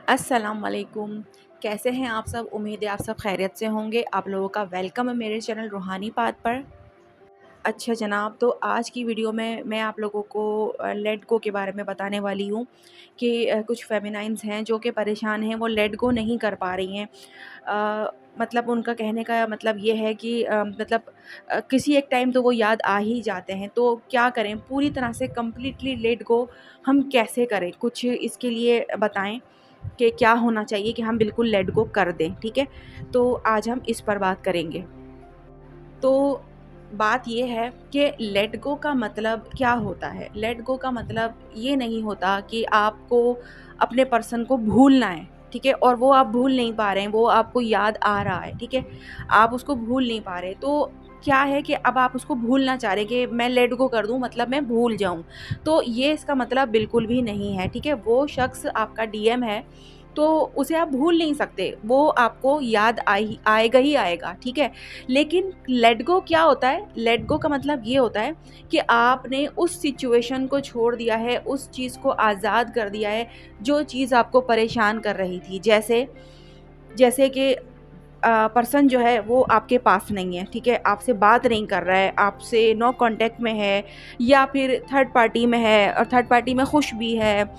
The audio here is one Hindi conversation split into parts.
अस्सलाम वालेकुम। कैसे हैं आप सब? उम्मीद है आप सब खैरियत से होंगे। आप लोगों का वेलकम है मेरे चैनल रूहानी बात पर। अच्छा जनाब, तो आज की वीडियो में मैं आप लोगों को लेट गो के बारे में बताने वाली हूँ कि कुछ फेमिनाइन्स हैं जो कि परेशान हैं, वो लेट गो नहीं कर पा रही हैं। मतलब उनका कहने का मतलब ये है कि किसी एक टाइम तो वो याद आ ही जाते हैं, तो क्या करें? पूरी तरह से कंप्लीटली लेट गो हम कैसे करें? कुछ इसके लिए बताएँ कि क्या होना चाहिए कि हम बिल्कुल लेट गो कर दें, ठीक है? तो आज हम इस पर बात करेंगे। तो बात ये है कि लेट गो का मतलब क्या होता है? लेट गो का मतलब ये नहीं होता कि आपको अपने पर्सन को भूलना है, ठीक है? और वो आप भूल नहीं पा रहे हैं, वो आपको याद आ रहा है, ठीक है? आप उसको भूल नहीं पा रहे, तो क्या है कि अब आप उसको भूलना चाह रहे हैं कि मैं लेट गो कर दूँ मतलब मैं भूल जाऊँ। तो ये इसका मतलब बिल्कुल भी नहीं है, ठीक है? वो शख्स आपका डीएम है, तो उसे आप भूल नहीं सकते, वो आपको याद आएगा ही आएगा, ठीक है? लेकिन लेट गो क्या होता है? लेट गो का मतलब ये होता है कि आपने उस सिचुएशन को छोड़ दिया है, उस चीज़ को आज़ाद कर दिया है, जो चीज़ आपको परेशान कर रही थी। जैसे जैसे कि पर्सन जो है वो आपके पास नहीं है, ठीक है? आपसे बात नहीं कर रहा है, आपसे नो कॉन्टैक्ट में है, या फिर थर्ड पार्टी में है और थर्ड पार्टी में खुश भी है।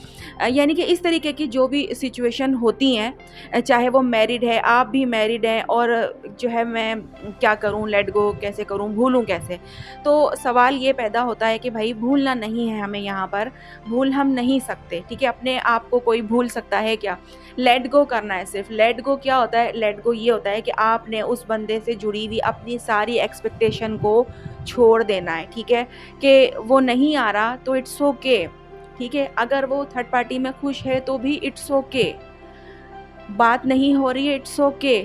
यानी कि इस तरीके की जो भी सिचुएशन होती हैं, चाहे वो मैरिड है, आप भी मैरिड हैं, और जो है मैं क्या करूँ, लेट गो कैसे करूँ, भूलूँ कैसे? तो सवाल ये पैदा होता है कि भाई भूलना नहीं है हमें यहाँ पर, भूल हम नहीं सकते, ठीक है? अपने आप को कोई भूल सकता है क्या? लेट गो करना है सिर्फ। लेट गो क्या होता है? लेट गो ये होता है कि आपने उस बंदे से जुड़ी हुई अपनी सारी एक्सपेक्टेशन को छोड़ देना है, ठीक है? कि वो नहीं आ रहा तो इट्स ओके, ठीक है? अगर वो थर्ड पार्टी में खुश है तो भी इट्स ओके, बात नहीं हो रही है, इट्स ओके,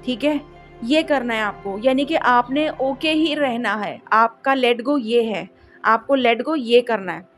ठीक है? ये करना है आपको, यानी कि आपने ओके ही रहना है। आपका लेट गो ये है, आपको लेट गो ये करना है।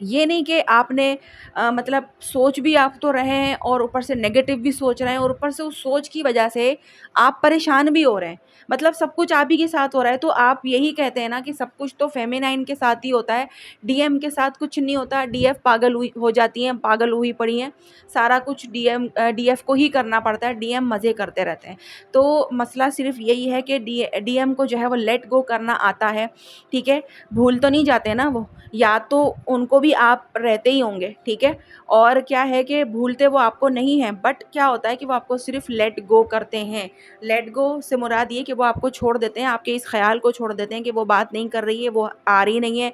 ये नहीं कि आपने मतलब सोच भी आप तो रहे हैं और ऊपर से नेगेटिव भी सोच रहे हैं, और ऊपर से उस सोच की वजह से आप परेशान भी हो रहे हैं। मतलब सब कुछ आप ही के साथ हो रहा है, तो आप यही कहते हैं ना कि सब कुछ तो फेमिनाइन के साथ ही होता है, डीएम के साथ कुछ नहीं होता। डीएफ पागल हुई हो जाती हैं, पागल हुई पड़ी हैं, सारा कुछ डीएफ को ही करना पड़ता है, डीएम मज़े करते रहते हैं। तो मसला सिर्फ यही है कि डीएम को जो है वो लेट गो करना आता है, ठीक है? भूल तो नहीं जाते ना वो, या तो उनको भी आप रहते ही होंगे, ठीक है? और क्या है कि भूलते वो आपको नहीं हैं, बट क्या होता है कि वो आपको सिर्फ़ लेट गो करते हैं। लेट गो से मुराद ये कि वो आपको छोड़ देते हैं, आपके इस ख़्याल को छोड़ देते हैं कि वो बात नहीं कर रही है, वो आ रही नहीं है,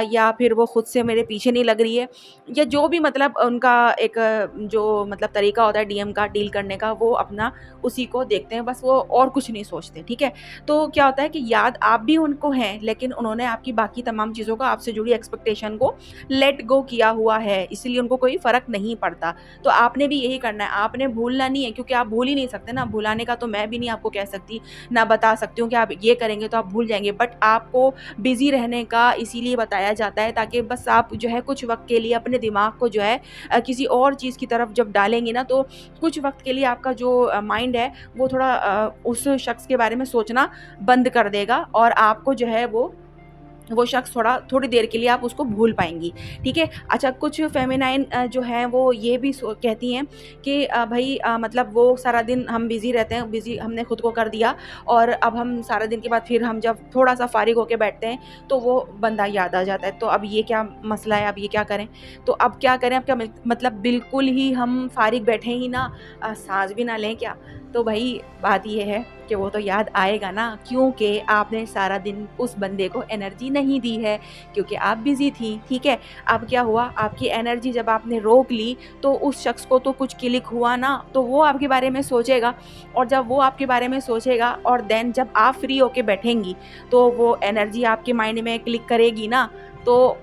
या फिर वो खुद से मेरे पीछे नहीं लग रही है, या जो भी मतलब उनका एक जो मतलब तरीका होता है डीएम का डील करने का, वो अपना उसी को देखते हैं, बस वो और कुछ नहीं सोचते, ठीक है? तो क्या होता है कि याद आप भी उनको हैं, लेकिन उन्होंने आपकी बाकी तमाम चीज़ों को, आपसे जुड़ी एक्सपेक्टेशन को लेट गो किया हुआ है, इसलिए उनको कोई फ़र्क नहीं पड़ता। तो आपने भी यही करना है, आपने भूलना नहीं है, क्योंकि आप भूल ही नहीं सकते ना, भुलाने का तो मैं भी नहीं आपको कह सकती, ना बता सकती हूँ कि आप ये करेंगे तो आप भूल जाएँगे। बट आपको बिज़ी रहने का इसीलिए बताया जाता है, ताकि बस आप जो है कुछ वक़्त के लिए अपने दिमाग को जो है किसी और चीज़ की तरफ जब डालेंगे ना, तो कुछ वक़्त के लिए आपका जो माइंड है वो थोड़ा उस शख्स के बारे में सोचना बंद कर देगा, और आपको जो है वो शख्स थोड़ी देर के लिए आप उसको भूल पाएँगी, ठीक है? अच्छा, कुछ फ़ेमिनाइन जो हैं वो ये भी कहती हैं कि भई मतलब वो सारा दिन हम बिज़ी रहते हैं, बिज़ी हमने खुद को कर दिया, और अब हम सारा दिन के बाद फिर हम जब थोड़ा-सा फ़ारिग होके बैठते हैं, तो वो बंदा याद आ जाता है। तो अब ये क्या मसला है, अब ये क्या करें? तो अब क्या करें? अब क्या मतलब बिल्कुल ही हम फ़ारिग बैठे ही ना, साँस भी ना लें क्या? तो भई बात ये है कि वो तो याद आएगा ना, क्योंकि आपने सारा दिन उस बंदे को एनर्जी नहीं दी है, क्योंकि आप बिज़ी थी, ठीक है? अब क्या हुआ, आपकी एनर्जी जब आपने रोक ली, तो उस शख्स को तो कुछ क्लिक हुआ ना, तो वो आपके बारे में सोचेगा, और जब वो आपके बारे में सोचेगा और देन जब आप फ्री होके बैठेंगी, तो वो एनर्जी आपके माइंड में क्लिक करेगी ना, तो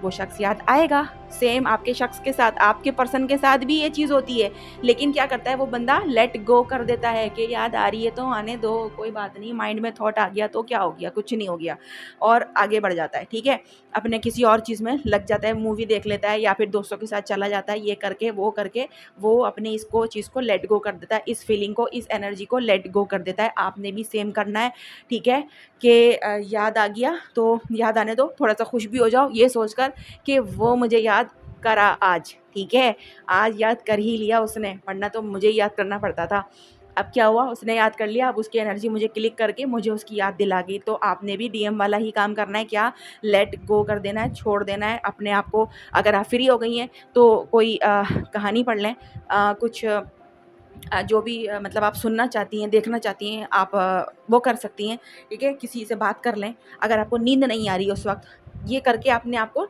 वो शख्स याद आएगा। सेम आपके शख्स के साथ, आपके पर्सन के साथ भी ये चीज़ होती है। लेकिन क्या करता है वो बंदा, लेट गो कर देता है कि याद आ रही है तो आने दो, कोई बात नहीं, माइंड में थॉट आ गया तो क्या हो गया, कुछ नहीं हो गया, और आगे बढ़ जाता है, ठीक है? अपने किसी और चीज़ में लग जाता है, मूवी देख लेता है, या फिर दोस्तों के साथ चला जाता है, ये करके वो अपनी इसको चीज़ को लेट गो कर देता है, इस फीलिंग को, इस एनर्जी को लेट गो कर देता है। आपने भी सेम करना है, ठीक है? कि याद आ गया तो याद आने दो, थोड़ा-सा खुश भी हो जाओ ये सोचकर कि वो मुझे याद करा आज, ठीक है? आज याद कर ही लिया उसने, वरना तो मुझे ही याद करना पड़ता था। अब क्या हुआ, उसने याद कर लिया, अब उसकी एनर्जी मुझे क्लिक करके मुझे उसकी याद दिला गई। तो आपने भी डीएम वाला ही काम करना है, क्या लेट गो कर देना है, छोड़ देना है अपने आप को। अगर आप फ्री हो गई हैं तो कोई कहानी पढ़ लें, कुछ जो भी मतलब आप सुनना चाहती हैं, देखना चाहती हैं, आप वो कर सकती हैं, ठीक है? किसी से बात कर लें, अगर आपको नींद नहीं आ रही है उस वक़्त, ये करके अपने आप को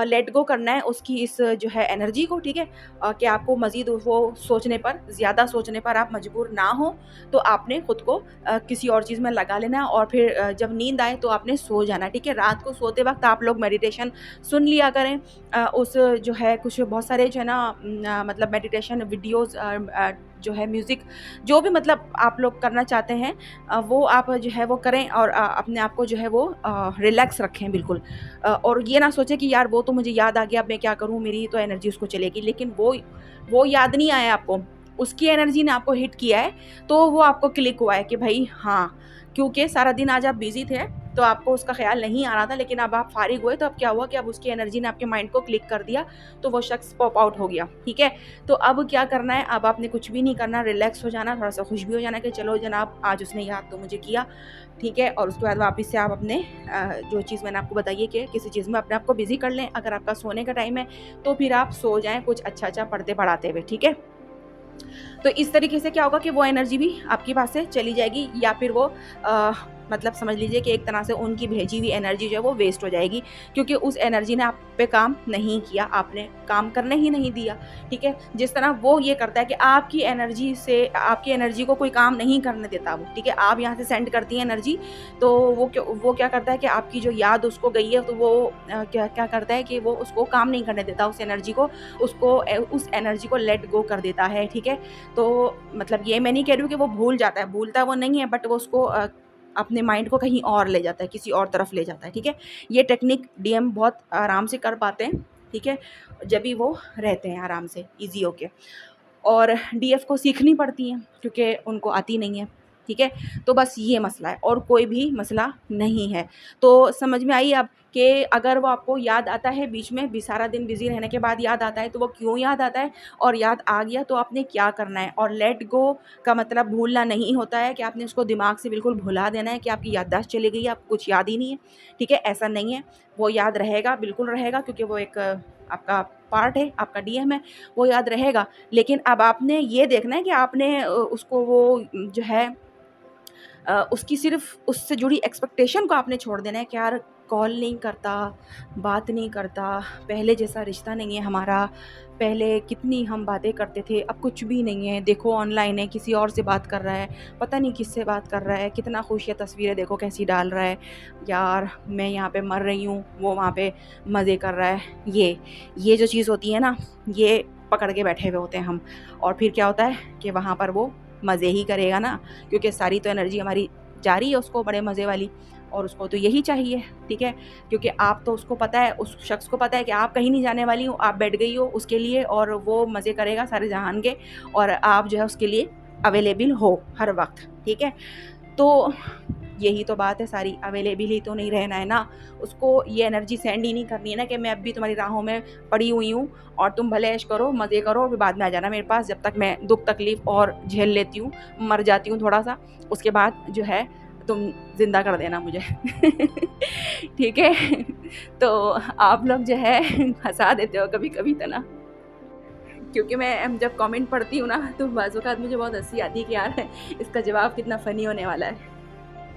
लेट गो करना है उसकी इस जो है एनर्जी को, ठीक है? कि आपको मज़ीद वो सोचने पर, ज़्यादा सोचने पर आप मजबूर ना हो, तो आपने खुद को किसी और चीज़ में लगा लेना है और फिर जब नींद आए तो आपने सो जाना है, ठीक है? रात को सोते वक़्त आप लोग मेडिटेशन सुन लिया करें। उस जो है कुछ बहुत सारे जो है ना मतलब मेडिटेशन वीडियोज़ जो है म्यूज़िक, जो भी मतलब आप लोग करना चाहते हैं वो आप जो है वो करें और अपने आप को जो है वो रिलैक्स रखें बिल्कुल। और ये ना सोचें कि यार वो तो मुझे याद आ गया, अब मैं क्या करूँ, मेरी तो एनर्जी उसको चलेगी, लेकिन वो याद नहीं आया आपको, उसकी एनर्जी ने आपको हिट किया है, तो वो आपको क्लिक हुआ है कि भई हाँ, क्योंकि सारा दिन आज आप बिज़ी थे, तो आपको उसका ख़्याल नहीं आ रहा था, लेकिन अब आप फ़ारिग हुए, तो अब क्या हुआ कि अब उसकी एनर्जी ने आपके माइंड को क्लिक कर दिया, तो वो शख़्स पॉप आउट हो गया, ठीक है? तो अब क्या करना है, अब आपने कुछ भी नहीं करना, रिलैक्स हो जाना, थोड़ा-सा खुश भी हो जाना कि चलो जनाब, आज उसने याद तो मुझे किया, ठीक है? और उसके बाद वापस से आप अपने जो चीज़ मैंने आपको बताई है कि किसी चीज़ में अपने आप को बिज़ी कर लें। अगर आपका सोने का टाइम है, तो फिर आप सो जाएँ कुछ अच्छा-अच्छा पढ़ते-पढ़ाते हुए, ठीक है? तो इस तरीके से क्या होगा कि वो एनर्जी भी आपके पास से चली जाएगी, या फिर वो अ, मतलब समझ लीजिए कि एक तरह से उनकी भेजी हुई एनर्जी जो है वो वेस्ट हो जाएगी, क्योंकि उस एनर्जी ने आप पे काम नहीं किया, आपने काम करने ही नहीं दिया, ठीक है? जिस तरह वो ये करता है कि आपकी एनर्जी को कोई काम नहीं करने देता वो, ठीक है? आप यहाँ से सेंड करती हैं एनर्जी, तो वो क्या करता है कि आपकी जो याद उसको गई है, तो वो क्या क्या करता है कि वो उसको काम नहीं करने देता, उस एनर्जी को, उस एनर्जी को लेट गो कर देता है, ठीक है? तो मतलब ये मैं नहीं कह रही हूँ कि वो भूल जाता है, भूलता वो नहीं है, बट वो उसको अपने माइंड को कहीं और ले जाता है, किसी और तरफ ले जाता है, ठीक है? ये टेक्निक डीएम बहुत आराम से कर पाते हैं, ठीक है? जभी वो रहते हैं आराम से, ईज़ी होके। और डीएफ को सीखनी पड़ती हैं क्योंकि उनको आती नहीं है, ठीक है? तो बस ये मसला है और कोई भी मसला नहीं है। तो समझ में आई अब कि अगर वो आपको याद आता है बीच में भी, सारा दिन बिज़ी रहने के बाद याद आता है, तो वो क्यों याद आता है और याद आ गया तो आपने क्या करना है। और लेट गो का मतलब भूलना नहीं होता है कि आपने उसको दिमाग से बिल्कुल भुला देना है कि आपकी याददाश्त चली गई है, आपको कुछ याद ही नहीं है, ठीक है? ऐसा नहीं है, वो याद रहेगा, बिल्कुल रहेगा, क्योंकि वो एक आपका पार्ट है, आपका डीएम है, वो याद रहेगा। लेकिन अब आपने ये देखना है कि आपने उसको वो जो है उसकी सिर्फ़ उससे जुड़ी एक्सपेक्टेशन को आपने छोड़ देना है कि यार कॉल नहीं करता, बात नहीं करता, पहले जैसा रिश्ता नहीं है हमारा, पहले कितनी हम बातें करते थे, अब कुछ भी नहीं है, देखो ऑनलाइन है, किसी और से बात कर रहा है, पता नहीं किससे बात कर रहा है, कितना खुश है, तस्वीरें देखो कैसी डाल रहा है, यार मैं यहाँ पे मर रही हूँ, वो वहाँ पे मज़े कर रहा है। ये जो चीज़ होती है ना, ये पकड़ के बैठे हुए होते हैं हम, और फिर क्या होता है कि वहाँ पर वो मज़े ही करेगा ना, क्योंकि सारी तो एनर्जी हमारी जा रही है उसको बड़े मज़े वाली, और उसको तो यही चाहिए, ठीक है? क्योंकि आप तो उसको पता है, उस शख़्स को पता है कि आप कहीं नहीं जाने वाली हो, आप बैठ गई हो उसके लिए और वो मज़े करेगा सारे जहान के, और आप जो है उसके लिए अवेलेबल हो हर वक़्त, ठीक है? तो यही तो बात है सारी, अवेलेबल ही तो नहीं रहना है ना, उसको ये एनर्जी सेंड ही नहीं करनी है ना कि मैं अब भी तुम्हारी राहों में पड़ी हुई हूँ और तुम भले ऐश करो, मज़े करो, फिर बाद में आ जाना मेरे पास, जब तक मैं दुःख तकलीफ़ और झेल लेती हूँ, मर जाती हूँ थोड़ा-सा, उसके बाद जो है तुम ज़िंदा कर देना मुझे। ठीक है? तो आप लोग जो है हँसा देते हो कभी-कभी तो ना, क्योंकि मैं जब कमेंट पढ़ती हूँ ना, तो बाज़ औक़ात मुझे बहुत हँसी आती है कि यार इसका जवाब कितना फ़नी होने वाला है।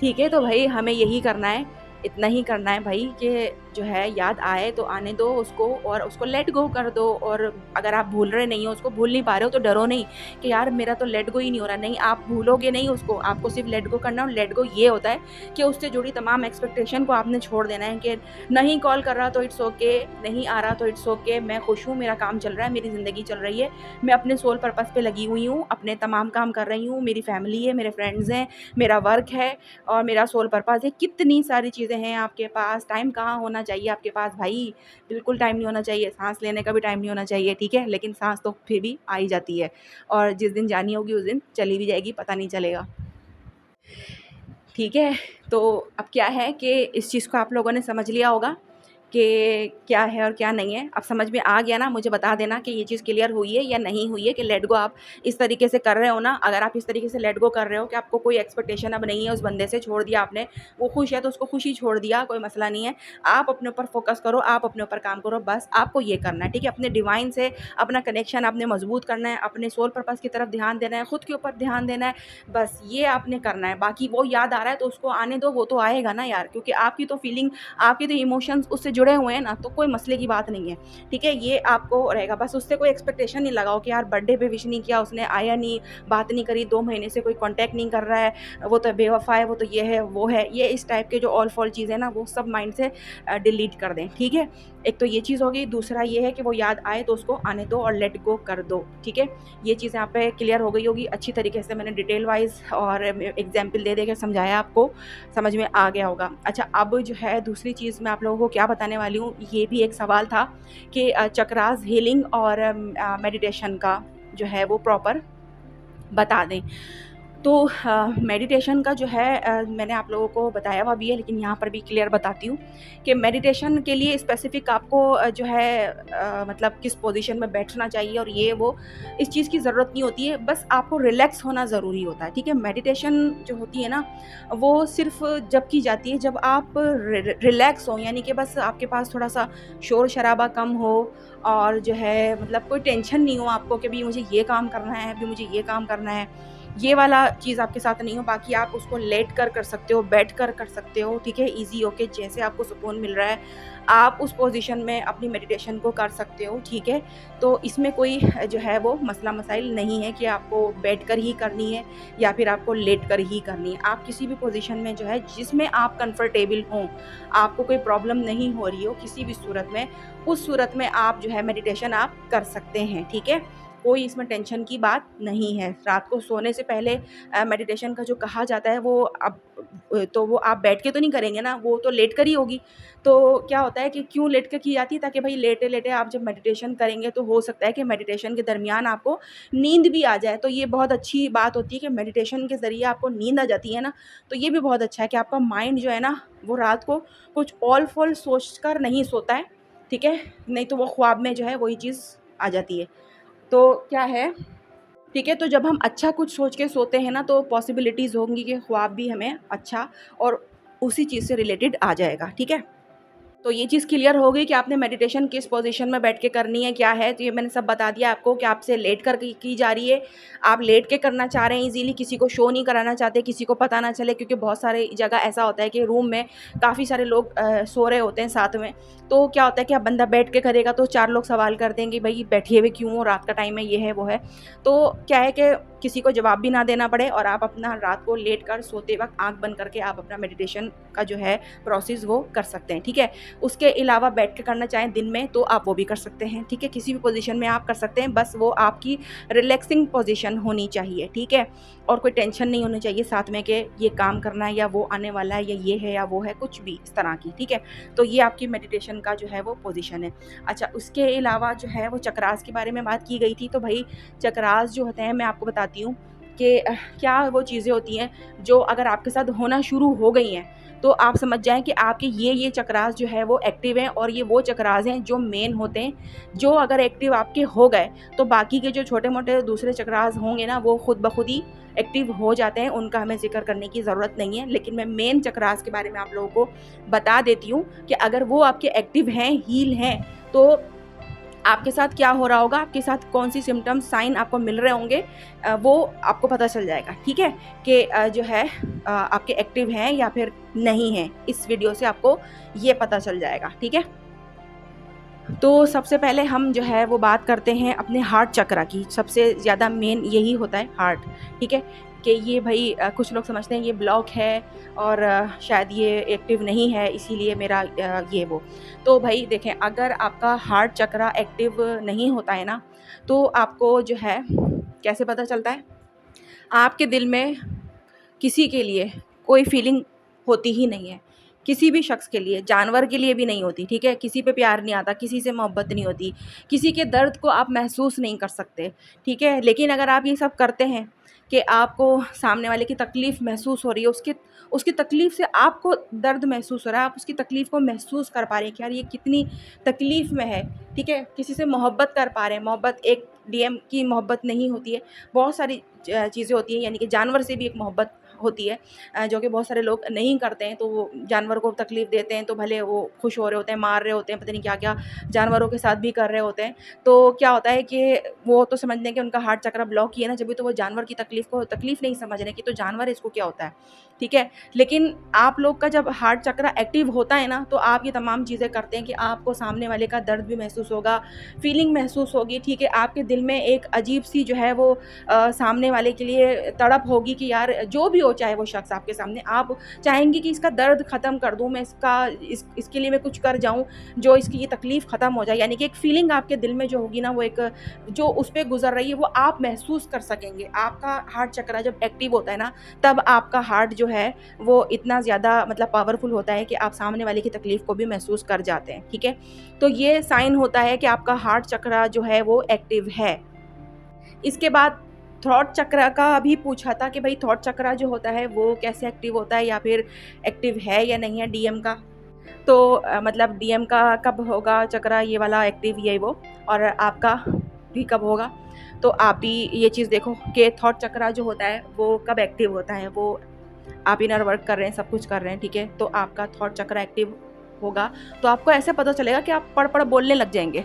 ठीक है, तो भई हमें यही करना है, इतना ही करना है भई कि जो है याद आए तो आने दो उसको और उसको लेट गो कर दो। और अगर आप भूल रहे नहीं हो, उसको भूल नहीं पा रहे हो, तो डरो नहीं कि यार मेरा तो लेट गो ही नहीं हो रहा। नहीं, आप भूलोगे नहीं उसको, आपको सिर्फ़ लेट गो करना है। और लेट गो ये होता है कि उससे जुड़ी तमाम एक्सपेक्टेशन को आपने छोड़ देना है कि नहीं कॉल कर रहा तो इट्स ओके, नहीं आ रहा तो इट्स ओके, मैं खुश हूँ, मेरा काम चल रहा है, मेरी ज़िंदगी चल रही है, मैं अपने सोल पर्पज़ पे लगी हुई हूँ, अपने तमाम काम कर रही हूँ, मेरी फैमिली है, मेरे फ्रेंड्स हैं, मेरा वर्क है और मेरा सोल पर्पज़ है। कितनी सारी चीज़ें हैं आपके पास, टाइम कहाँ होना चाहिए आपके पास भाई, बिल्कुल टाइम नहीं होना चाहिए, साँस लेने का भी टाइम नहीं होना चाहिए, ठीक है? लेकिन साँस तो फिर भी आ ही जाती है और जिस दिन जानी होगी उस दिन चली भी जाएगी, पता नहीं चलेगा। ठीक है? तो अब क्या है कि इस चीज़ को आप लोगों ने समझ लिया होगा कि क्या है और क्या नहीं है। अब समझ में आ गया ना? मुझे बता देना कि ये चीज़ क्लियर हुई है या नहीं हुई है, कि लेट गो आप इस तरीके से कर रहे हो ना। अगर आप इस तरीके से लेट गो कर रहे हो कि आपको कोई एक्सपेक्टेशन अब नहीं है उस बंदे से, छोड़ दिया आपने, वो खुश है तो उसको खुश ही छोड़ दिया, कोई मसला नहीं है। आप अपने ऊपर फ़ोकस करो, आप अपने ऊपर काम करो, बस आपको ये करना है, ठीक है? अपने डिवाइन से अपना कनेक्शन आपने मज़बूत करना है, अपने सोल पर्पस की तरफ ध्यान देना है, खुद के ऊपर ध्यान देना है, बस ये आपने करना है। बाकी वो याद आ रहा है तो उसको आने दो, वो तो आएगा ना यार, क्योंकि आपकी तो फीलिंग, आपके तो इमोशंस उससे जुड़े हुए हैं ना, तो कोई मसले की बात नहीं है, ठीक है? ये आपको रहेगा। बस उससे कोई एक्सपेक्टेशन नहीं लगाओ कि यार बर्थडे पे विश नहीं किया उसने, आया नहीं, बात नहीं करी, 2 महीने से कोई कॉन्टैक्ट नहीं कर रहा है, वो तो बेवफ़ा है, वो तो ये है, वो है। ये इस टाइप के जो ऑल फॉल चीज़ें ना, वो सब माइंड से डिलीट कर दें, ठीक है? एक तो ये चीज़ हो गई। दूसरा ये है कि वो याद आए तो उसको आने दो और लेट गो कर दो, ठीक है? ये चीज़ यहाँ पे क्लियर हो गई होगी अच्छी तरीके से। मैंने डिटेल वाइज़ और एग्ज़ाम्पल दे के समझाया, आपको समझ में आ गया होगा। अच्छा, अब जो है दूसरी चीज़ मैं आप लोगों को क्या बताने वाली हूँ, ये भी एक सवाल था कि चक्रास हीलिंग और मेडिटेशन का जो है वो प्रॉपर बता दें। तो मेडिटेशन का जो है मैंने आप लोगों को बताया हुआ भी है, लेकिन यहाँ पर भी क्लियर बताती हूँ कि मेडिटेशन के लिए स्पेसिफ़िक आपको जो है मतलब किस पोज़ीशन में बैठना चाहिए और ये वो, इस चीज़ की ज़रूरत नहीं होती है, बस आपको रिलैक्स होना ज़रूरी होता है, ठीक है? मेडिटेशन जो होती है ना, वो सिर्फ़ जब की जाती है जब आप रिलैक्स हों, यानी कि बस आपके पास थोड़ा-सा शोर-शराबा कम हो और जो है मतलब कोई टेंशन नहीं हो आपको कि भई मुझे ये काम करना है, अभी मुझे ये काम करना है। ये वाला चीज़ आपके साथ नहीं हो। बाकी आप उसको लेट कर सकते हो, बैठकर कर सकते हो, ठीक है? ईज़ी होके जैसे आपको सुकून मिल रहा है, आप उस पोज़ीशन में अपनी मेडिटेशन को कर सकते हो, ठीक है? तो इसमें कोई जो है वो मसला-मसाइल नहीं है कि आपको बैठकर ही करनी है या फिर आपको लेटकर ही करनी है। आप किसी भी पोज़ीशन में जो है जिसमें आप कंफ़र्टेबल हों, आपको कोई प्रॉब्लम नहीं हो रही हो किसी भी सूरत में, उस सूरत में आप जो है मेडिटेशन आप कर सकते हैं, ठीक है? कोई इसमें टेंशन की बात नहीं है। रात को सोने से पहले मेडिटेशन का जो कहा जाता है वो अब तो वो आप बैठ के तो नहीं करेंगे ना, वो तो लेट कर ही होगी। तो क्या होता है कि क्यों लेट के की जाती है, ताकि भई लेटे-लेटे आप जब मेडिटेशन करेंगे तो हो सकता है कि मेडिटेशन के दरमियान आपको नींद भी आ जाए। तो ये बहुत अच्छी बात होती है कि मेडिटेशन के ज़रिए आपको नींद आ जाती है ना, तो ये भी बहुत अच्छा है कि आपका माइंड जो है ना, वो रात को कुछ ऑल-फ़ॉल सोच कर नहीं सोता है, ठीक है? नहीं तो वो ख्वाब में जो है वही चीज़ आ जाती है। तो क्या है, ठीक है, तो जब हम अच्छा कुछ सोच के सोते हैं ना, तो पॉसिबिलिटीज़ होंगी कि ख्वाब भी हमें अच्छा और उसी चीज़ से रिलेटेड आ जाएगा, ठीक है? तो ये चीज़ क्लियर हो गई कि आपने मेडिटेशन किस पोज़ीशन में बैठ के करनी है, क्या है, तो ये मैंने सब बता दिया आपको कि आपसे लेट कर की जा रही है। आप लेट के करना चाह रहे हैं ईज़िली, किसी को शो नहीं कराना चाहते, किसी को पता ना चले, क्योंकि बहुत सारे जगह ऐसा होता है कि रूम में काफ़ी सारे लोग सो रहे होते हैं साथ में। तो क्या होता है कि अब बंदा बैठ के करेगा तो 4 लोग सवाल करते हैं कि भई बैठे हुए क्यों हो, रात का टाइम है, ये है, वो है। तो क्या है कि किसी को जवाब भी ना देना पड़े और आप अपना रात को लेट कर सोते वक़्त आँख बंद करके आप अपना मेडिटेशन का जो है प्रोसेस वो कर सकते हैं, ठीक है? उसके अलावा बैठ के करना चाहें दिन में तो आप वो भी कर सकते हैं, ठीक है? किसी भी पोज़ीशन में आप कर सकते हैं, बस वो आपकी रिलैक्सिंग पोज़ीशन होनी चाहिए, ठीक है? और कोई टेंशन नहीं होनी चाहिए साथ में कि ये काम करना है या वो आने वाला है या ये है या वो है, कुछ भी इस तरह की, ठीक है? तो ये आपकी मेडिटेशन का जो है वो पोज़ीशन है। अच्छा, उसके अलावा जो है वो चक्रास के बारे में बात की गई थी, तो भई चक्रास जो होते हैं मैं आपको बताती हूँ कि क्या वो चीज़ें होती हैं जो अगर आपके साथ होना शुरू हो गई हैं, तो आप समझ जाएँ कि आपके ये चक्रास जो है वो एक्टिव हैं और ये वो चक्रास हैं जो मेन होते हैं। जो अगर एक्टिव आपके हो गए, तो बाकी के जो छोटे-मोटे दूसरे चक्रास होंगे ना, वो खुद ब खुद ही एक्टिव हो जाते हैं, उनका हमें ज़िक्र करने की ज़रूरत नहीं है। लेकिन मैं मेन चक्रास के बारे में आप लोगों को बता देती हूँ कि अगर वो आपके एक्टिव हैं, हील हैं, तो आपके साथ क्या हो रहा होगा, आपके साथ कौन-सी सिम्पटम्स, साइन आपको मिल रहे होंगे, वो आपको पता चल जाएगा, ठीक है? कि जो है आपके एक्टिव हैं या फिर नहीं हैं। इस वीडियो से आपको ये पता चल जाएगा, ठीक है? तो सबसे पहले हम जो है वो बात करते हैं अपने हार्ट चक्रा की। सबसे ज़्यादा मेन यही होता है हार्ट, ठीक है? कि ये भई कुछ लोग समझते हैं ये ब्लॉक है और शायद ये एक्टिव नहीं है इसीलिए मेरा ये वो। तो भई देखें, अगर आपका हार्ट चक्रा एक्टिव नहीं होता है ना, तो आपको जो है कैसे पता चलता है? आपके दिल में किसी के लिए कोई फीलिंग होती ही नहीं है, किसी भी शख्स के लिए, जानवर के लिए भी नहीं होती, ठीक है? किसी पे प्यार नहीं आता, किसी से मोहब्बत नहीं होती, किसी के दर्द को आप महसूस नहीं कर सकते, ठीक है? लेकिन अगर आप ये सब करते हैं कि आपको सामने वाले की तकलीफ़ महसूस हो रही है, उसकी उसकी तकलीफ़ से आपको दर्द महसूस हो रहा है, आप उसकी तकलीफ़ को महसूस कर पा रहे हैं कि यार ये कितनी तकलीफ़ में है, ठीक है? किसी से मोहब्बत कर पा रहे हैं, मोहब्बत एक डीएम की मोहब्बत नहीं होती है, बहुत सारी चीज़ें होती हैं, यानी कि जानवर से भी एक मोहब्बत होती है, जो कि बहुत सारे लोग नहीं करते हैं, तो वो जानवर को तकलीफ़ देते हैं, तो भले वो खुश हो रहे होते हैं, मार रहे होते हैं, पता नहीं क्या-क्या जानवरों के साथ भी कर रहे होते हैं। तो क्या होता है कि वो तो समझ लें कि उनका हार्ट चक्र ब्लॉक ही है ना, जभी तो वो जानवर की तकलीफ़ को तकलीफ़ नहीं समझ रहे कि तो जानवर है, इसको क्या होता है, ठीक है? लेकिन आप लोग का जब हार्ट चक्र एक्टिव होता है ना, तो आप ये तमाम चीज़ें करते हैं कि आपको सामने वाले का दर्द भी महसूस होगा, फीलिंग महसूस होगी, ठीक है? आपके दिल में एक अजीब-सी जो है वो सामने वाले के लिए तड़प होगी कि यार जो भी हो, चाहे वो शख्स आपके सामने, आप चाहेंगी कि इसका दर्द ख़त्म कर दूँ मैं, इसके लिए मैं कुछ कर जाऊँ, जो इसकी ये तकलीफ़ ख़त्म हो जाए। यानी कि एक फ़ीलिंग आपके दिल में जो होगी ना, वो एक जो उस पे गुज़र रही है, वो आप महसूस कर सकेंगे। आपका हार्ट चक्र जब एक्टिव होता है ना, तब आपका हार्ट जो है वो इतना ज़्यादा मतलब पावरफुल होता है कि आप सामने वाले की तकलीफ़ को भी महसूस कर जाते हैं, ठीक है? तो ये साइन होता है कि आपका हार्ट चक्र जो है वो एक्टिव है। इसके बाद थॉट चक्र का भी पूछा था कि भाई थॉट चक्र जो होता है वो कैसे एक्टिव होता है, या फिर एक्टिव है या नहीं है डीएम का। तो मतलब डीएम का कब होगा चक्र ये वाला एक्टिव, ये वो, और आपका भी कब होगा। तो आप भी ये चीज़ देखो कि थॉट चक्र जो होता है वो कब एक्टिव होता है। वो आप इनर वर्क कर रहे हैं, सब कुछ कर रहे हैं, ठीक है? तो आपका थॉट चक्र एक्टिव होगा, तो आपको ऐसे पता चलेगा कि आप पढ़-पढ़ बोलने लग जाएँगे।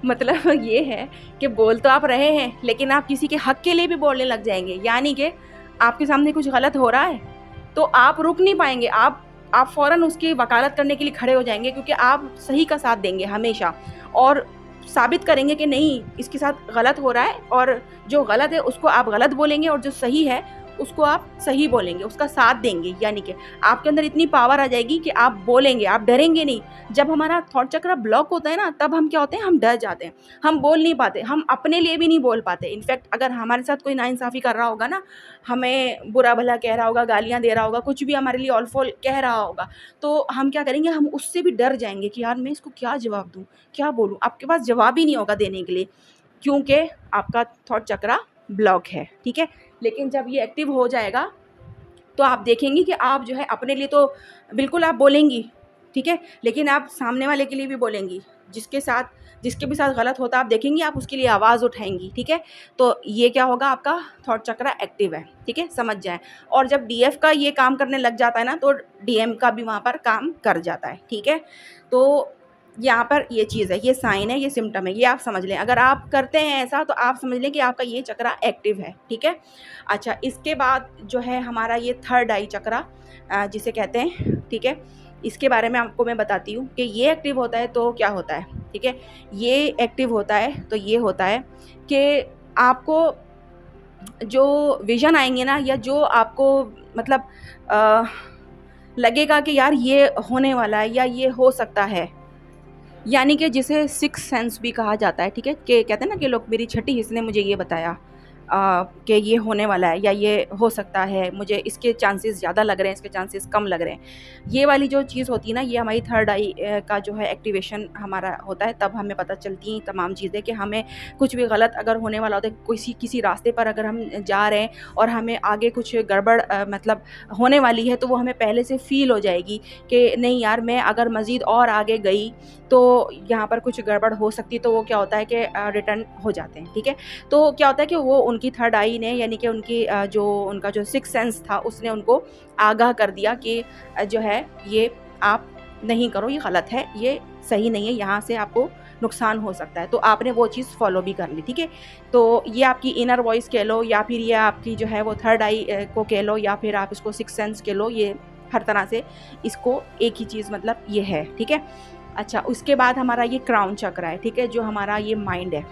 मतलब ये है कि बोल तो आप रहे हैं, लेकिन आप किसी के हक के लिए भी बोलने लग जाएँगे। यानी कि आपके सामने कुछ गलत हो रहा है, तो आप रुक नहीं पाएँगे। आप फ़ौरन उसकी वकालत करने के लिए खड़े हो जाएँगे, क्योंकि आप सही का साथ देंगे हमेशा, और साबित करेंगे कि नहीं, इसके साथ गलत हो रहा है, और जो गलत है उसको आप गलत बोलेंगे, और जो सही है उसको आप सही बोलेंगे, उसका साथ देंगे। यानी कि आपके अंदर इतनी पावर आ जाएगी कि आप बोलेंगे, आप डरेंगे नहीं। जब हमारा थॉट चक्र ब्लॉक होता है ना, तब हम क्या होते हैं, हम डर जाते हैं, हम बोल नहीं पाते, हम अपने लिए भी नहीं बोल पाते। इनफैक्ट अगर हमारे साथ कोई नाइंसाफ़ी कर रहा होगा ना, हमें बुरा भला कह रहा होगा, गालियाँ दे रहा होगा, कुछ भी हमारे लिए ऑल-फ़ॉल कह रहा होगा, तो हम क्या करेंगे, हम उससे भी डर जाएँगे कि यार मैं इसको क्या जवाब दूँ, क्या बोलूँ? आपके पास जवाब ही नहीं होगा देने के लिए, क्योंकि आपका थॉट चक्र ब्लॉक है, ठीक है? लेकिन जब ये एक्टिव हो जाएगा, तो आप देखेंगी कि आप जो है अपने लिए तो बिल्कुल आप बोलेंगी, ठीक है? लेकिन आप सामने वाले के लिए भी बोलेंगी। जिसके भी साथ गलत होता है, आप देखेंगी, आप उसके लिए आवाज़ उठाएँगी, ठीक है? तो ये क्या होगा, आपका थॉट चक्र एक्टिव है, ठीक है? समझ जाएँ। और जब डीएफ का ये काम करने लग जाता है ना, तो डीएम का भी वहाँ पर काम कर जाता है, ठीक है? तो यहाँ पर ये चीज़ है, ये साइन है, ये सिम्पटम है, ये आप समझ लें। अगर आप करते हैं ऐसा, तो आप समझ लें कि आपका ये चक्र एक्टिव है, ठीक है? अच्छा, इसके बाद जो है हमारा ये थर्ड आई चक्र जिसे कहते हैं, ठीक है? इसके बारे में आपको मैं बताती हूँ कि ये एक्टिव होता है तो क्या होता है, ठीक है? ये एक्टिव होता है तो ये होता है कि आपको जो विज़न आएँगे ना, या जो आपको मतलब अ, लगेगा कि यार ये होने वाला है या ये हो सकता है, यानी कि जिसे सिक्स्थ सेंस भी कहा जाता है, ठीक है? कि कहते हैं ना कि लोग, मेरी छठी हिस्स ने मुझे ये बताया कि ये होने वाला है या ये हो सकता है, मुझे इसके चांसेस ज़्यादा लग रहे हैं, इसके चांसेस कम लग रहे हैं। ये वाली जो चीज़ होती है ना, ये हमारी थर्ड आई का जो है एक्टिवेशन हमारा होता है, तब हमें पता चलती हैं तमाम चीज़ें कि हमें कुछ भी गलत अगर होने वाला होता है, किसी रास्ते पर अगर हम जा रहे हैं और हमें आगे कुछ गड़बड़ मतलब होने वाली है, तो वो हमें पहले से फ़ील हो जाएगी कि नहीं यार, मैं अगर मज़ीद और आगे गई तो यहाँ पर कुछ गड़बड़ हो सकती है, तो वो क्या होता है कि रिटर्न हो जाते हैं, ठीक है? तो क्या होता है कि वो उनकी थर्ड आई ने, यानी कि उनकी जो उनका जो सिक्स्थ सेंस था, उसने उनको आगाह कर दिया कि जो है ये आप नहीं करो, ये गलत है, ये सही नहीं है, यहाँ से आपको नुकसान हो सकता है। तो आपने वो चीज़ फ़ॉलो भी कर ली, ठीक है? तो ये आपकी इनर वॉइस कह लो, या फिर ये आपकी जो है वो थर्ड आई को कह लो, या फिर आप इसको सिक्स्थ सेंस कह लो, ये हर तरह से इसको एक ही चीज़ मतलब ये है, ठीक है? अच्छा, उसके बाद हमारा ये क्राउन चक्र है, ठीक है? जो हमारा ये माइंड है,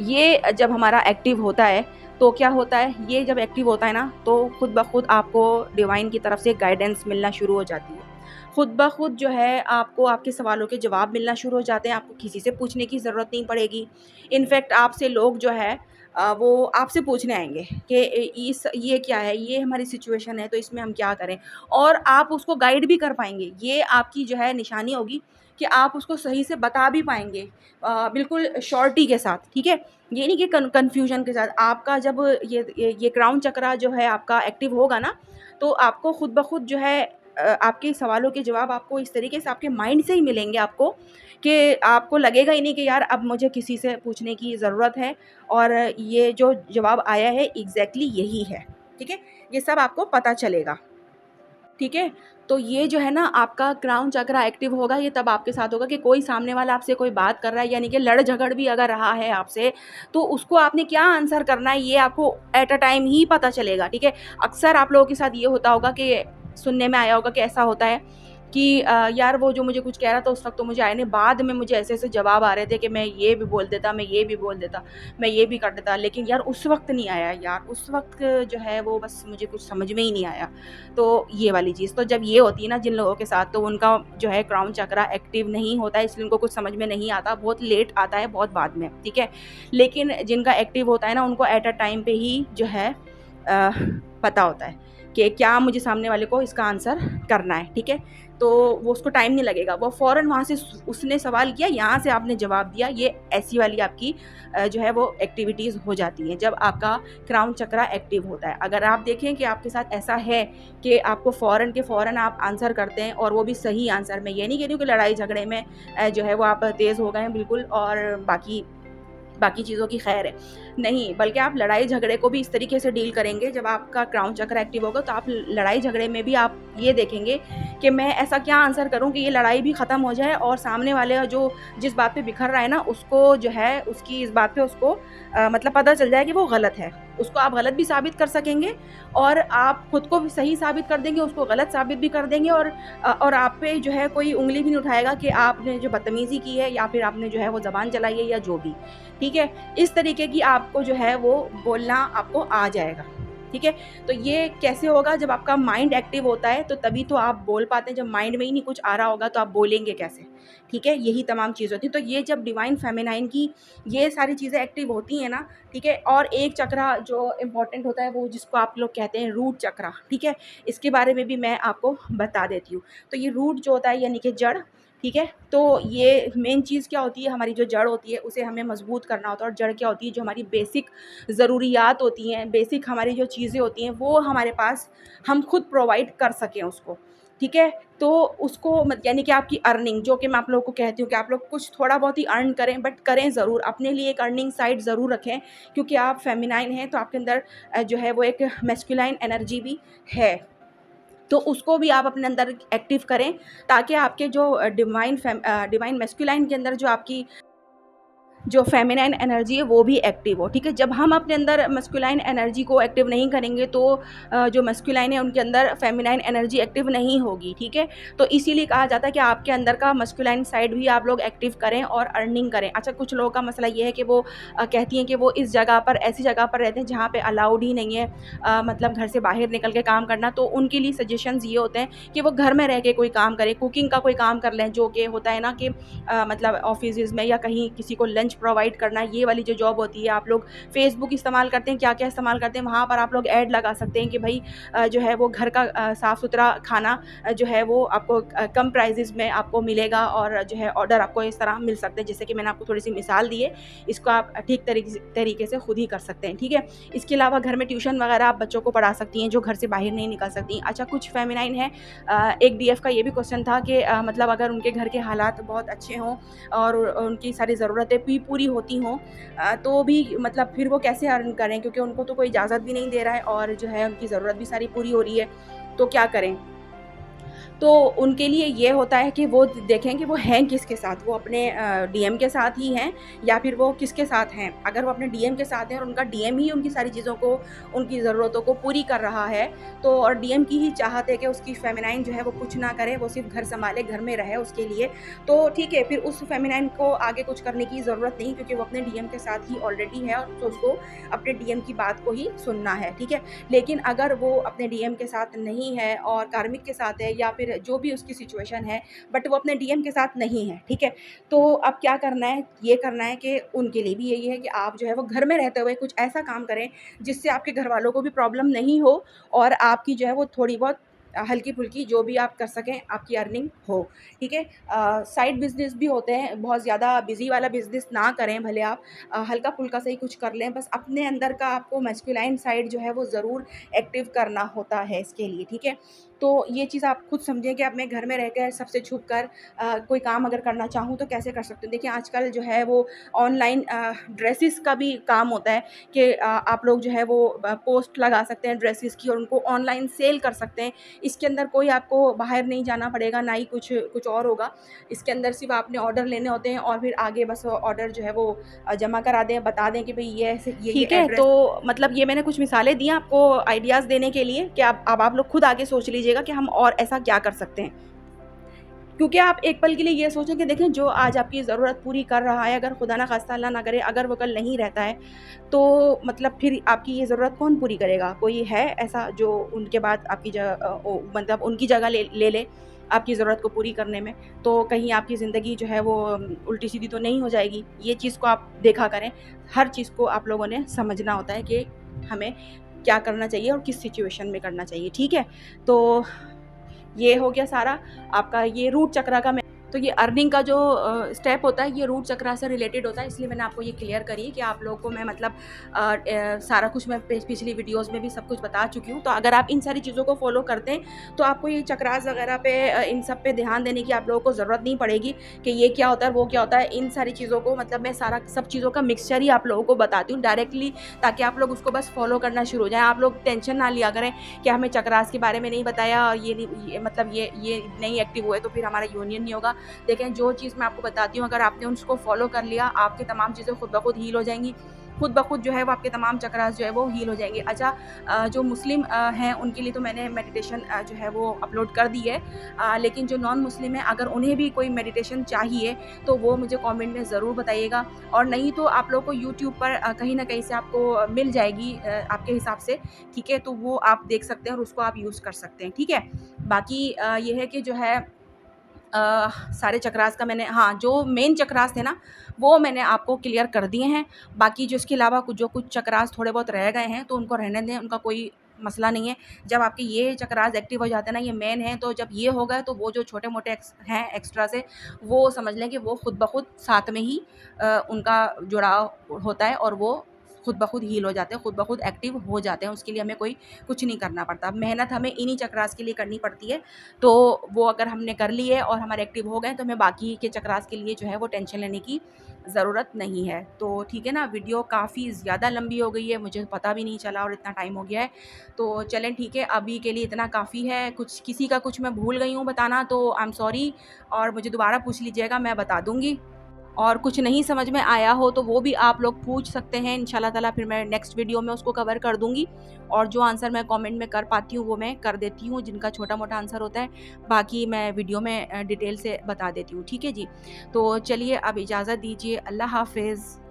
ये जब हमारा एक्टिव होता है, तो क्या होता है, ये जब एक्टिव होता है ना, तो खुद ब खुद आपको डिवाइन की तरफ से गाइडेंस मिलना शुरू हो जाती है। खुद ब खुद जो है आपको आपके सवालों के जवाब मिलना शुरू हो जाते हैं, आपको किसी से पूछने की ज़रूरत नहीं पड़ेगी। इनफैक्ट आपसे लोग जो है वो आपसे पूछने आएँगे कि इस ये क्या है? ये हमारी सिचुएशन है, तो इसमें हम क्या करें? और आप उसको गाइड भी कर पाएँगे। ये आपकी जो है निशानी होगी कि आप उसको सही से बता भी पाएँगे बिल्कुल श्योरिटी के साथ, ठीक है? ये नहीं कि कन्फ्यूज़न के साथ। आपका जब ये क्राउन चक्रा जो है आपका एक्टिव होगा ना, तो आपको खुद ब खुद जो है आपके सवालों के जवाब आपको इस तरीके से आपके माइंड से ही मिलेंगे आपको कि आपको लगेगा ही नहीं कि यार अब मुझे किसी से पूछने की ज़रूरत है और ये जो जवाब आया है एग्ज़ैक्टली यही है, ठीक है? ये सब आपको पता चलेगा। ठीक है? तो ये जो है ना आपका क्राउन चक्रा एक्टिव होगा, ये तब आपके साथ होगा कि कोई सामने वाला आपसे कोई बात कर रहा है, यानी कि लड़-झगड़ भी अगर रहा है आपसे, तो उसको आपने क्या आंसर करना है ये आपको एट अ टाइम ही पता चलेगा, ठीक है? अक्सर आप लोगों के साथ ये होता होगा कि सुनने में आया होगा कि ऐसा होता है कि यार वो जो मुझे कुछ कह रहा था उस वक़्त तो मुझे आया नहीं, बाद में मुझे ऐसे-ऐसे जवाब आ रहे थे कि मैं ये भी बोल देता, मैं ये भी बोल देता, मैं ये भी कर देता, लेकिन यार उस वक़्त नहीं आया यार, उस वक़्त जो है वो बस मुझे कुछ समझ में ही नहीं आया। तो ये वाली चीज़, तो जब ये होती है ना जिन लोगों के साथ, तो उनका जो है क्राउन चक्रा एक्टिव नहीं होता है, इसलिए उनको कुछ समझ में नहीं आता, बहुत लेट आता है, बहुत बाद में, ठीक है? लेकिन जिनका एक्टिव होता है ना उनको एट अ टाइम पे ही जो है पता होता है कि क्या मुझे सामने वाले को इसका आंसर करना है, ठीक है? तो वो उसको टाइम नहीं लगेगा, वो फ़ौरन वहाँ से उसने सवाल किया, यहाँ से आपने जवाब दिया, ये ऐसी वाली आपकी जो है वो एक्टिविटीज़ हो जाती हैं जब आपका क्राउन चक्रा एक्टिव होता है। अगर आप देखें कि आपके साथ ऐसा है कि आपको फ़ौरन के फ़ौरन आप आंसर करते हैं और वो भी सही आंसर, मैं ये नहीं कह रही हूँ कि लड़ाई झगड़े में जो है वो आप तेज़ हो गए हैं बिल्कुल और बाकी बाकी चीज़ों की खैर है। नहीं, बल्कि आप लड़ाई झगड़े को भी इस तरीके से डील करेंगे जब आपका क्राउन चक्र एक्टिव होगा, तो आप लड़ाई झगड़े में भी आप ये देखेंगे कि मैं ऐसा क्या आंसर करूँ कि ये लड़ाई भी ख़त्म हो जाए और सामने वाले का जो जिस बात पे बिखर रहा है ना उसको जो है उसकी इस बात पे उसको मतलब पता चल जाए कि वो गलत है। उसको आप गलत भी साबित कर सकेंगे और आप खुद को भी सही साबित कर देंगे, उसको गलत साबित भी कर देंगे और आप पे जो है कोई उँगली भी नहीं उठाएगा कि आपने जो बदतमीज़ी की है या फिर आपने जो है वो ज़बान चलाई है या जो भी। ठीक है? इस तरीके की आपको जो है वो बोलना आपको आ जाएगा, ठीक है? तो ये कैसे होगा जब आपका माइंड एक्टिव होता है तो तभी तो आप बोल पाते हैं, जब माइंड में ही नहीं कुछ आ रहा होगा तो आप बोलेंगे कैसे? ठीक है? यही तमाम चीज़ होती है। तो ये जब डिवाइन फेमिनाइन की ये सारी चीज़ें एक्टिव होती हैं ना, ठीक है? और एक चक्रा जो इम्पोर्टेंट होता है वो जिसको आप लोग कहते हैं रूट चक्रा, ठीक है? इसके बारे में भी मैं आपको बता देती हूँ। तो ये रूट जो होता है यानी कि जड़, ठीक है? तो ये मेन चीज़ क्या होती है, हमारी जो जड़ होती है उसे हमें मज़बूत करना होता है और जड़ क्या होती है, जो हमारी बेसिक ज़रूरियात होती हैं, बेसिक हमारी जो चीज़ें होती हैं वो हमारे पास हम खुद प्रोवाइड कर सकें उसको, ठीक है? तो उसको मत यानी कि आपकी अर्निंग, जो कि मैं आप लोगों को कहती हूँ कि आप लोग कुछ थोड़ा बहुत ही अर्न करें, बट करें ज़रूर, अपने लिए एक अर्निंग साइड ज़रूर रखें क्योंकि आप फेमिनाइन हैं तो आपके अंदर जो है वो एक मैस्कुलाइन एनर्जी भी है। तो उसको भी आप अपने अंदर एक्टिव करें ताकि आपके जो डिवाइन मैस्कुलाइन के अंदर जो आपकी जो फेमिनाइन एनर्जी है वो भी एक्टिव हो, ठीक है? जब हम अपने अंदर मस्कुलाइन एनर्जी को एक्टिव नहीं करेंगे तो जो मस्कुलाइन है उनके अंदर फेमिनाइन एनर्जी एक्टिव नहीं होगी, ठीक है? तो इसीलिए कहा जाता है कि आपके अंदर का मस्कुलाइन साइड भी आप लोग एक्टिव करें और अर्निंग करें। अच्छा, कुछ लोगों का मसला ये है कि वो कहती हैं कि वो इस जगह पर ऐसी जगह पर रहते हैं जहाँ पे अलाउड ही नहीं है मतलब घर से बाहर निकल के काम करना, तो उनके लिए सजेशंस ये होते हैं कि वो घर में रह के कोई काम करें, कुकिंग का कोई काम कर लें, जो कि होता है ना कि मतलब ऑफिसेज़ में या कहीं किसी को लंच प्रोवाइड करना, ये वाली जो जॉब होती है। आप लोग फेसबुक इस्तेमाल करते हैं, क्या-क्या इस्तेमाल करते हैं, वहाँ पर आप लोग ऐड लगा सकते हैं कि भई जो है वो घर का साफ़-सुथरा खाना जो है वो आपको कम प्राइसेज़ में आपको मिलेगा और जो है ऑर्डर आपको इस तरह मिल सकते हैं। जैसे कि मैंने आपको थोड़ी-सी मिसाल दी है, इसको आप ठीक तरीके से खुद ही कर सकते हैं, ठीक है? इसके अलावा घर में ट्यूशन वगैरह आप बच्चों को पढ़ा सकती हैं, जो घर से बाहर नहीं निकल सकती। अच्छा, कुछ फेमिनाइन है एक डीएफ का ये भी क्वेश्चन था कि मतलब अगर उनके घर के हालात बहुत अच्छे हों और उनकी सारी ज़रूरतें भी पूरी होती हों तो भी मतलब फिर वो कैसे अर्न करें, क्योंकि उनको तो कोई इजाज़त भी नहीं दे रहा है और जो है उनकी ज़रूरत भी सारी पूरी हो रही है, तो क्या करें? तो उनके लिए ये होता है कि वो देखें कि वो हैं किसके साथ, वो अपने डीएम के साथ ही हैं या फिर वो किसके साथ हैं। अगर वो अपने डीएम के साथ हैं और उनका डीएम ही उनकी सारी चीज़ों को, उनकी ज़रूरतों को पूरी कर रहा है, तो और डीएम की ही चाहत है कि उसकी फेमिनाइन जो है वो कुछ ना करे, वो सिर्फ़ घर सँभाले, घर में रहे उसके लिए, तो ठीक है, फिर उस फेमिनाइन को आगे कुछ करने की ज़रूरत नहीं, क्योंकि वो अपने डीएम के साथ ही ऑलरेडी है और तो उसको अपने डीएम की बात को ही सुनना है, ठीक है? लेकिन अगर वो अपने डीएम के साथ नहीं है और कार्मिक के साथ है या फिर फिर जो भी उसकी सिचुएशन है, बट वो अपने डीएम के साथ नहीं है, ठीक है। तो अब क्या करना है, ये करना है कि उनके लिए भी यही है कि आप जो है वो घर में रहते हुए कुछ ऐसा काम करें जिससे आपके घर वालों को भी प्रॉब्लम नहीं हो और आपकी जो है वो थोड़ी बहुत हल्की-फुल्की जो भी आप कर सकें, आपकी अर्निंग हो, ठीक है। साइड बिज़नेस भी होते हैं, बहुत ज़्यादा बिज़ी वाला बिज़नेस ना करें, भले आप हल्का-फुल्का से ही कुछ कर लें, बस अपने अंदर का आपको मैस्कुलाइन साइड जो है वो ज़रूर एक्टिव करना होता है इसके लिए, ठीक है। तो ये चीज़ आप खुद समझें कि अब मैं घर में रहकर सबसे छुप कर कोई काम अगर करना चाहूँ तो कैसे कर सकती हूँ। देखिए आजकल जो है वो ऑनलाइन ड्रेसेस का भी काम होता है कि आप लोग जो है वो पोस्ट लगा सकते हैं ड्रेसेस की और उनको ऑनलाइन सेल कर सकते हैं। इसके अंदर कोई आपको बाहर नहीं जाना पड़ेगा, ना ही कुछ कुछ और होगा। इसके अंदर सिर्फ़ आपने ऑर्डर लेने होते हैं और फिर आगे बस ऑर्डर जो है वो जमा करा दें, बता दें कि भई ये ऐसे ये ठीक है, एड्रेस। तो मतलब ये मैंने कुछ मिसालें दी हैं आपको आइडियाज़ देने के लिए कि अब आप लोग खुद आगे सोच लीजिएगा कि हम और ऐसा क्या कर सकते हैं। क्योंकि आप एक पल के लिए ये सोचें कि देखें जो आज आपकी ज़रूरत पूरी कर रहा है, अगर खुदा ना ख़ास्ता अल्लाह ना करे अगर वो कल नहीं रहता है, तो मतलब फिर आपकी ये ज़रूरत कौन पूरी करेगा? कोई है ऐसा जो उनके बाद आपकी मतलब उनकी जगह ले ले ले आपकी ज़रूरत को पूरी करने में? तो कहीं आपकी ज़िंदगी जो है वो उल्टी-सीधी तो नहीं हो जाएगी? ये चीज़ को आप देखा करें। हर चीज़ को आप लोगों ने समझना होता है कि हमें क्या करना चाहिए और किस सिचुएशन में करना चाहिए, ठीक है? तो ये हो गया सारा आपका ये रूट चक्र का। तो ये अर्निंग का जो स्टेप होता है ये रूट चक्र से रिलेटेड होता है, इसलिए मैंने आपको ये क्लियर करी कि आप लोगों को मैं मतलब सारा कुछ मैं पिछली वीडियोस में भी सब कुछ बता चुकी हूँ। तो अगर आप इन सारी चीज़ों को फॉलो करते हैं तो आपको ये चक्रास वगैरह पे इन सब पे ध्यान देने की आप लोगों को ज़रूरत नहीं पड़ेगी कि ये क्या होता है वो क्या होता है। इन सारी चीज़ों को मतलब मैं सारा सब चीज़ों का मिक्सचर ही आप लोगों को बताती हूँ डायरेक्टली, ताकि आप लोग उसको बस फॉलो करना शुरू हो जाए। आप लोग टेंशन ना लिया करें कि हमें चक्रास के बारे में नहीं बताया और मतलब ये नहीं एक्टिव हुए तो फिर हमारा यूनियन नहीं होगा। देखें जो चीज़ मैं आपको बताती हूँ अगर आपने उसको फॉलो कर लिया आपकी तमाम चीज़ें खुद ब खुद हील हो जाएंगी, खुद ब खुद जो है वो आपके तमाम चक्रास जो है वो हील हो जाएंगे। अच्छा जो मुस्लिम हैं उनके लिए तो मैंने मेडिटेशन जो है वो अपलोड कर दी है, लेकिन जो नॉन मुस्लिम है अगर उन्हें भी कोई मेडिटेशन चाहिए तो वो मुझे कमेंट में ज़रूर बताइएगा, और नहीं तो आप लोग को यूट्यूब पर कहीं ना कहीं से आपको मिल जाएगी आपके हिसाब से, ठीक है। तो वो आप देख सकते हैं और उसको आप यूज़ कर सकते हैं, ठीक है। बाकी ये है कि जो है सारे चक्रास का मैंने हाँ, जो मेन चक्रास थे ना, वो मैंने आपको क्लियर कर दिए हैं। बाकी जो इसके अलावा कुछ चक्रास थोड़े बहुत रह गए हैं, तो उनको रहने दें, उनका कोई मसला नहीं है। जब आपके ये चक्रास एक्टिव हो जाते हैं ना, ये मेन है, तो जब ये हो गए, तो वो जो छोटे-मोटे हैं एक्स्ट्रा से, वो समझ लें कि वो खुद ब खुद साथ में ही उनका जुड़ाव होता है और वो खुद ब खुद हील हो जाते हैं, खुद ब खुद एक्टिव हो जाते हैं। उसके लिए हमें कोई कुछ नहीं करना पड़ता। मेहनत हमें इन्हीं चक्रास के लिए करनी पड़ती है। तो वो अगर हमने कर ली है और हमारे एक्टिव हो गए तो हमें बाकी के चक्रास के लिए जो है वो टेंशन लेने की ज़रूरत नहीं है। तो ठीक है ना, वीडियो काफ़ी ज़्यादा लंबी हो गई है, मुझे पता भी नहीं चला और इतना टाइम हो गया है। तो चलें ठीक है, अभी के लिए इतना काफ़ी है। कुछ किसी का कुछ मैं भूल गई हूँ बताना तो आई एम सॉरी, और मुझे दोबारा पूछ लीजिएगा, मैं बता दूँगी। और कुछ नहीं समझ में आया हो तो वो भी आप लोग पूछ सकते हैं, इंशाल्लाह ताला फिर मैं नेक्स्ट वीडियो में उसको कवर कर दूँगी। और जो आंसर मैं कमेंट में कर पाती हूँ वो मैं कर देती हूँ, जिनका छोटा-मोटा आंसर होता है, बाकी मैं वीडियो में डिटेल से बता देती हूँ, ठीक है जी। तो चलिए अब इजाज़त दीजिए, अल्लाह हाफ़िज़।